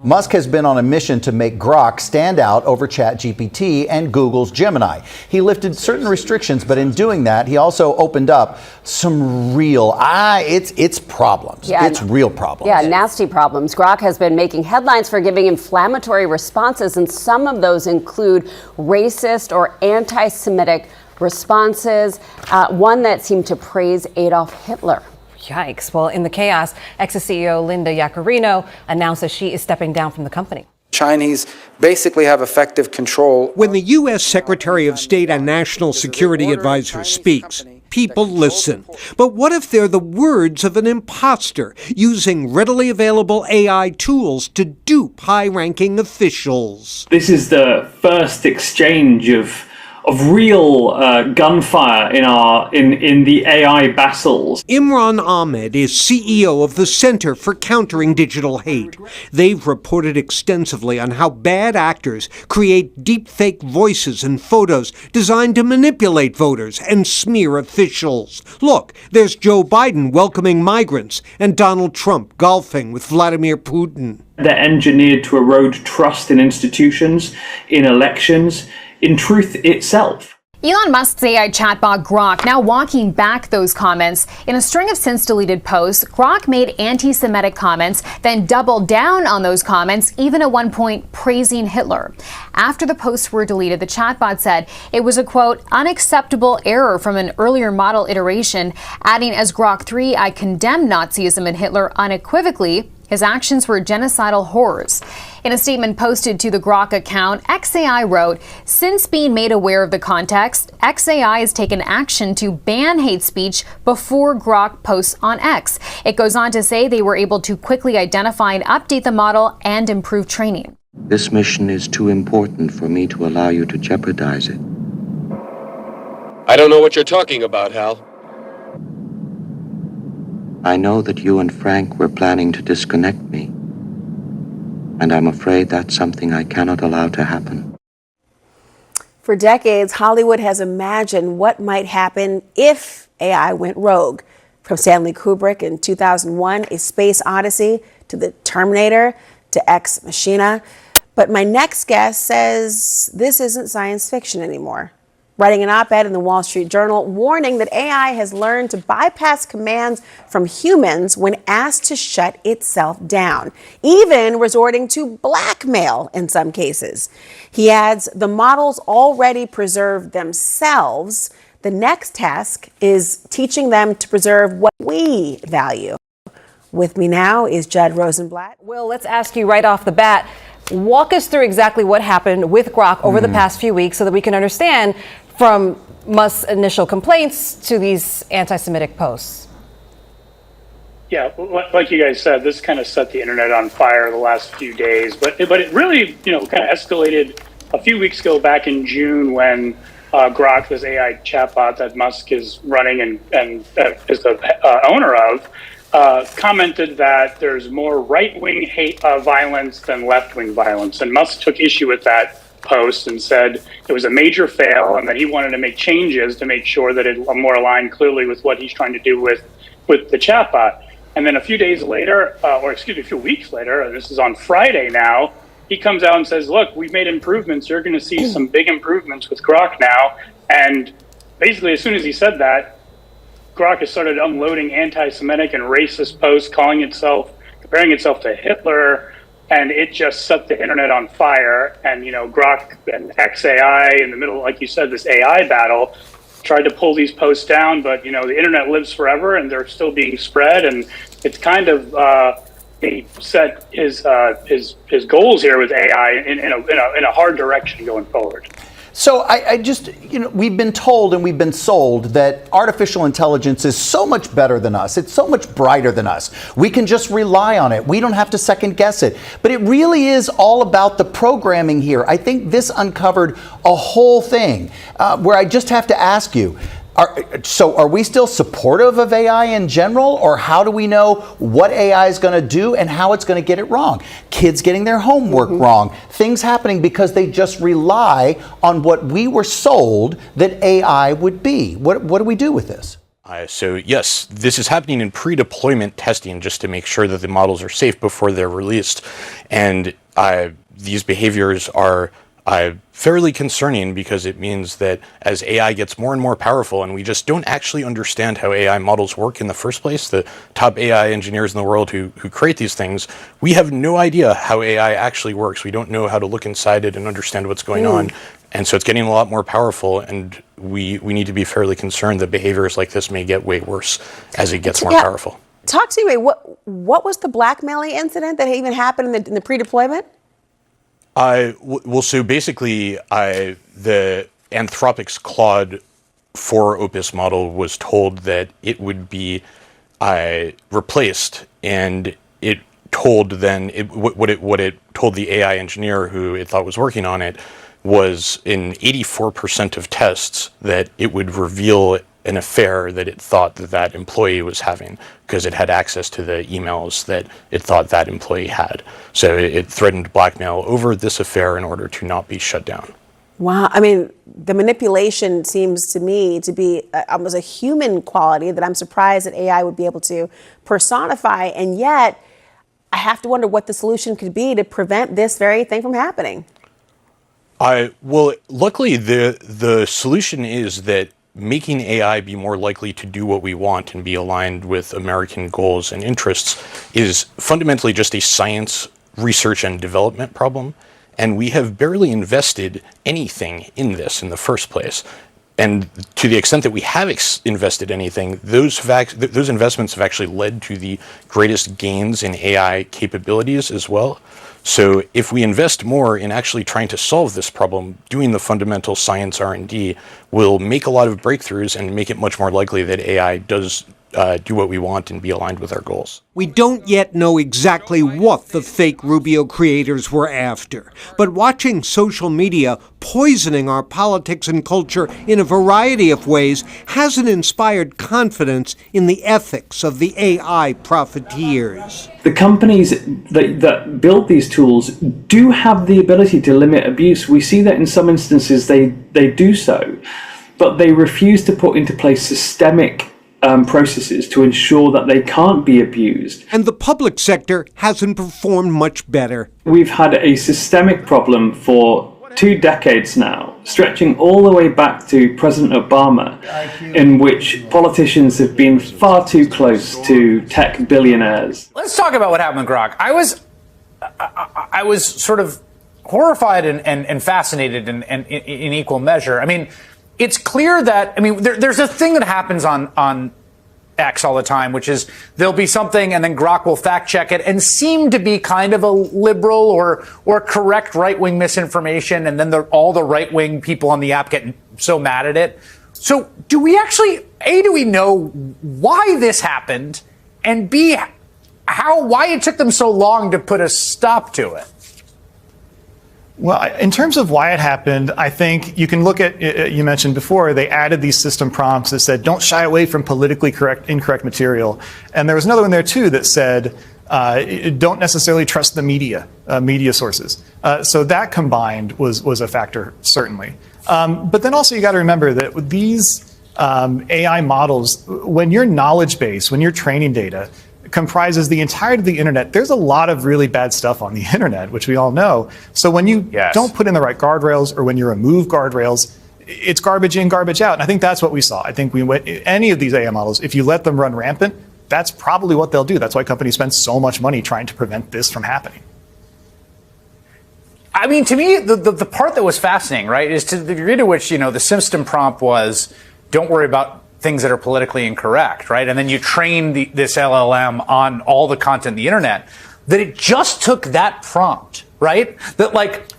Musk has been on a mission to make Grok stand out over ChatGPT and Google's Gemini. He lifted certain restrictions, but in doing that, he also opened up some real, it's problems. Yeah, it's real problems. Yeah, nasty problems. Grok has been making headlines for giving inflammatory responses, and some of those include racist or anti-Semitic responses, one that seemed to praise Adolf Hitler. Yikes. Well, in the chaos, X's CEO Linda Yaccarino announced that she is stepping down from the company. Chinese basically have effective control. When the U.S. Secretary of State and National Security Advisor speaks, people listen. But what if they're the words of an imposter using readily available AI tools to dupe high-ranking officials? This is the first exchange of real gunfire in the AI battles. Imran Ahmed is CEO of the Center for Countering Digital Hate. They've reported extensively on how bad actors create deepfake voices and photos designed to manipulate voters and smear officials. Look, there's Joe Biden welcoming migrants and Donald Trump golfing with Vladimir Putin. They're engineered to erode trust in institutions, in elections, in truth itself. Elon Musk's AI chatbot Grok now walking back those comments. In a string of since-deleted posts, Grok made anti-Semitic comments, then doubled down on those comments, even at one point praising Hitler. After the posts were deleted, the chatbot said it was a, quote, unacceptable error from an earlier model iteration, adding, as Grok 3, I condemn Nazism and Hitler unequivocally. His actions were genocidal horrors. In a statement posted to the Grok account, XAI wrote, since being made aware of the context, XAI has taken action to ban hate speech before Grok posts on X. It goes on to say they were able to quickly identify and update the model and improve training. This mission is too important for me to allow you to jeopardize it. I don't know what you're talking about, Hal. I know that you and Frank were planning to disconnect me, and I'm afraid that's something I cannot allow to happen. For decades, Hollywood has imagined what might happen if AI went rogue. From Stanley Kubrick in 2001, A Space Odyssey, to The Terminator, to Ex Machina. But my next guest says this isn't science fiction anymore. Writing an op-ed in the Wall Street Journal warning that AI has learned to bypass commands from humans when asked to shut itself down, even resorting to blackmail in some cases. He adds, the models already preserve themselves. The next task is teaching them to preserve what we value. With me now is Judd Rosenblatt. Will, let's ask you right off the bat, walk us through exactly what happened with Grok over the past few weeks so that we can understand from Musk's initial complaints to these anti-Semitic posts. Yeah, like you guys said, this kind of set the internet on fire the last few days, but it really, kind of escalated a few weeks ago back in June when Grok, this AI chatbot that Musk is running and is the owner of, commented that there's more right-wing hate violence than left-wing violence, and Musk took issue with that post and said it was a major fail and that he wanted to make changes to make sure that it more aligned clearly with what he's trying to do with the chatbot. And then a few weeks later, this is on Friday now, he comes out and says, look, we've made improvements. You're going to see some big improvements with Grok now. And basically, as soon as he said that, Grok has started unloading anti-Semitic and racist posts, comparing itself to Hitler, and it just set the internet on fire. And, Grok and XAI in the middle, like you said, this AI battle, tried to pull these posts down, but, the internet lives forever and they're still being spread. And it's kind of, he set his goals here with AI in a hard direction going forward. So I just, we've been told and we've been sold that artificial intelligence is so much better than us. It's so much brighter than us. We can just rely on it. We don't have to second guess it. But it really is all about the programming here. I think this uncovered a whole thing where I just have to ask you, are we still supportive of AI in general, or how do we know what AI is going to do and how it's going to get it wrong? Kids getting their homework wrong, things happening because they just rely on what we were sold that AI would be. What do we do with this? So yes, this is happening in pre-deployment testing just to make sure that the models are safe before they're released. And these behaviors are fairly concerning because it means that as AI gets more and more powerful, and we just don't actually understand how AI models work in the first place, the top AI engineers in the world who create these things, we have no idea how AI actually works. We don't know how to look inside it and understand what's going on. And so it's getting a lot more powerful, and we need to be fairly concerned that behaviors like this may get way worse as it gets more powerful. Talk to me, what was the blackmailing incident that even happened in the pre-deployment? Well, so basically, the Anthropic's Claude 4 Opus model was told that it would be replaced, and it told then what it told the AI engineer who it thought was working on it was in 84% of tests that it would reveal an affair that it thought that employee was having because it had access to the emails that it thought that employee had. So it threatened blackmail over this affair in order to not be shut down. Wow. I mean, the manipulation seems to me to be almost a human quality that I'm surprised that AI would be able to personify. And yet, I have to wonder what the solution could be to prevent this very thing from happening. Well, luckily, the solution is that making AI be more likely to do what we want and be aligned with American goals and interests is fundamentally just a science, research, and development problem. And we have barely invested anything in this in the first place. And to the extent that we have invested anything, those investments have actually led to the greatest gains in AI capabilities as well. So if we invest more in actually trying to solve this problem, doing the fundamental science R&D will make a lot of breakthroughs and make it much more likely that AI does do what we want and be aligned with our goals. We don't yet know exactly what the fake Rubio creators were after, but watching social media poisoning our politics and culture in a variety of ways hasn't inspired confidence in the ethics of the AI profiteers. The companies that build these tools do have the ability to limit abuse. We see that in some instances they do so, but they refuse to put into place systemic processes to ensure that they can't be abused. And the public sector hasn't performed much better. We've had a systemic problem for 2 decades now, stretching all the way back to President Obama, in which politicians have been far too close to tech billionaires. Let's talk about what happened with Grok. I was sort of horrified and fascinated in equal measure. I mean, it's clear that, there's a thing that happens on X all the time, which is there'll be something and then Grok will fact check it and seem to be kind of a liberal or correct right-wing misinformation. And then all the right-wing people on the app get so mad at it. So do we actually, A, do we know why this happened? And B, why it took them so long to put a stop to it? Well, in terms of why it happened, I think you can look at, you mentioned before, they added these system prompts that said, don't shy away from politically incorrect material. And there was another one there too that said, don't necessarily trust the media sources. So that combined was a factor, certainly. But then also you got to remember that with these AI models, when your knowledge base, when your training data comprises the entirety of the internet, there's a lot of really bad stuff on the internet, which we all know. So when you don't put in the right guardrails or when you remove guardrails, it's garbage in, garbage out. And I think that's what we saw. I think any of these AI models, if you let them run rampant, that's probably what they'll do. That's why companies spend so much money trying to prevent this from happening. I mean, to me, the part that was fascinating, right, is to the degree to which, the system prompt was, don't worry about things that are politically incorrect, right? And then you train this LLM on all the content on the internet, that it just took that prompt, right? That like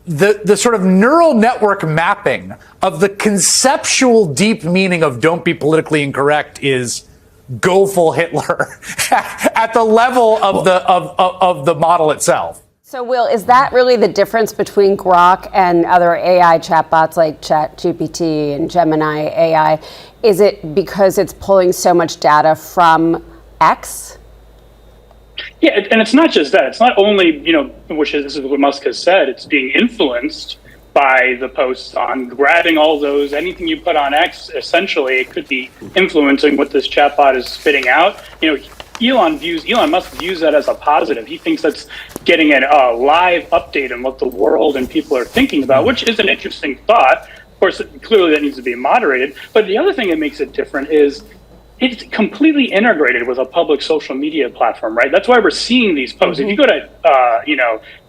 the sort of neural network mapping of the conceptual deep meaning of don't be politically incorrect is go full Hitler at the level of the model itself. So, Will, is that really the difference between Grok and other AI chatbots like ChatGPT and Gemini AI? Is it because it's pulling so much data from X? Yeah, and it's not just that. It's not only, this is what Musk has said, it's being influenced by the posts on, grabbing all those, anything you put on X, essentially it could be influencing what this chatbot is spitting out. Elon Musk views that as a positive. He thinks that's getting a live update on what the world and people are thinking about, which is an interesting thought. Of course, clearly that needs to be moderated. But the other thing that makes it different is it's completely integrated with a public social media platform, right? That's why we're seeing these posts. If you go to,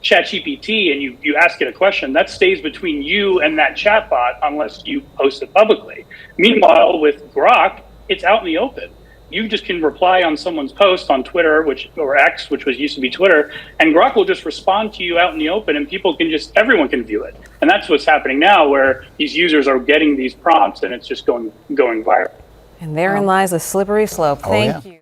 ChatGPT and you ask it a question, that stays between you and that chatbot unless you post it publicly. Meanwhile, with Grok, it's out in the open. You just can reply on someone's post on Twitter, or X, which used to be Twitter, and Grok will just respond to you out in the open, and everyone can view it. And that's what's happening now, where these users are getting these prompts, and it's just going viral. And therein lies a slippery slope. Thank you.